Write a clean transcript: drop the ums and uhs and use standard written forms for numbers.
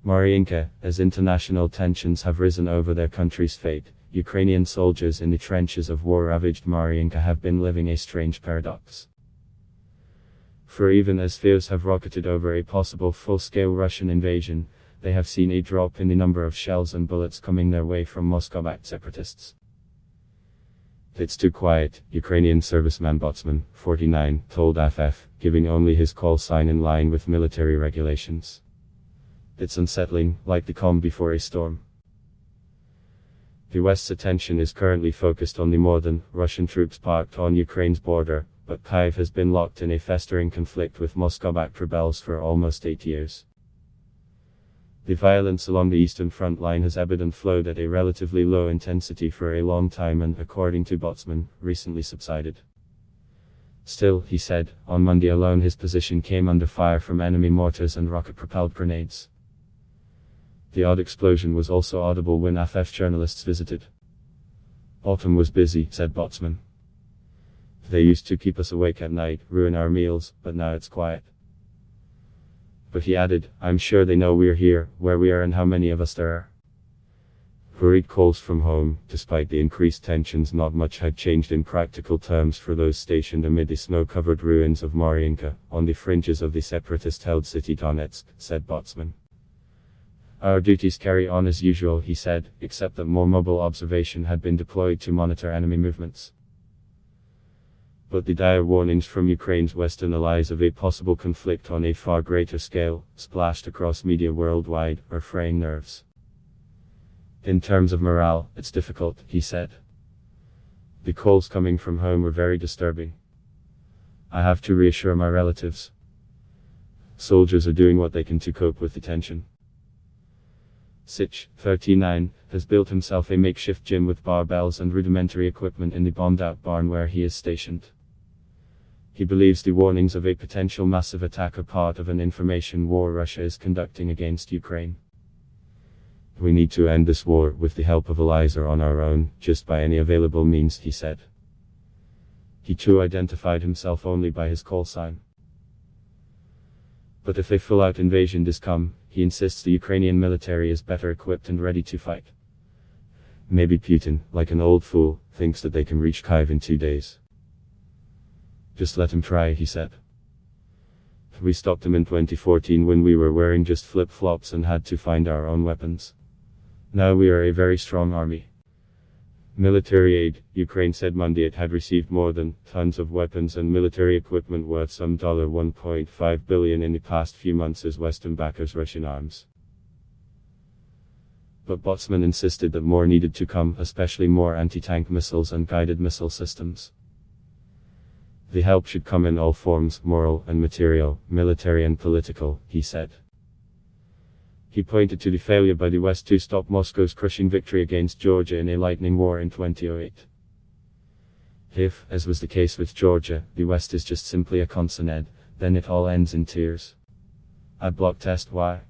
Maryinka, as international tensions have risen over their country's fate, Ukrainian soldiers in the trenches of war-ravaged Maryinka have been living a strange paradox. For even as fears have rocketed over a possible full-scale Russian invasion, they have seen a drop in the number of shells and bullets coming their way from Moscow-backed separatists. "It's too quiet," Ukrainian serviceman Botsman, 49, told FF, giving only his call sign in line with military regulations. "It's unsettling, like the calm before a storm." The West's attention is currently focused on the more than Russian troops parked on Ukraine's border, but Kyiv has been locked in a festering conflict with Moscow-backed rebels for almost 8 years. The violence along the eastern front line has ebbed and flowed at a relatively low intensity for a long time and, according to Botsman, recently subsided. Still, he said, on Monday alone his position came under fire from enemy mortars and rocket-propelled grenades. The odd explosion was also audible when FF journalists visited. "Autumn was busy," said Botsman. "They used to keep us awake at night, ruin our meals, but now it's quiet." But he added, "I'm sure they know we're here, where we are and how many of us there are." Hurried calls from home. Despite the increased tensions, not much had changed in practical terms for those stationed amid the snow-covered ruins of Maryinka, on the fringes of the separatist-held city Donetsk, said Botsman. "Our duties carry on as usual," he said, except that more mobile observation had been deployed to monitor enemy movements. But the dire warnings from Ukraine's Western allies of a possible conflict on a far greater scale, splashed across media worldwide, are fraying nerves. "In terms of morale, it's difficult," he said. "The calls coming from home were very disturbing. I have to reassure my relatives. Soldiers are doing what they can to cope with the tension." Sich, 39, has built himself a makeshift gym with barbells and rudimentary equipment in the bombed-out barn where he is stationed. He believes the warnings of a potential massive attack are part of an information war Russia is conducting against Ukraine. "We need to end this war with the help of allies or on our own, just by any available means," he said. He too identified himself only by his call sign. But if a full-out invasion does come, he insists the Ukrainian military is better equipped and ready to fight. "Maybe Putin, like an old fool, thinks that they can reach Kyiv in 2 days. Just let him try," he said. "We stopped him in 2014 when we were wearing just flip-flops and had to find our own weapons. Now we are a very strong army." Military aid. Ukraine said Monday it had received more than tons of weapons and military equipment worth some $1.5 billion in the past few months as Western backers Russian arms. But Botsman insisted that more needed to come, especially more anti-tank missiles and guided missile systems. "The help should come in all forms, moral and material, military and political," he said. He pointed to the failure by the West to stop Moscow's crushing victory against Georgia in a lightning war in 2008. If, as was the case with Georgia, the West is just simply a consonant, then it all ends in tears. "I block test why?"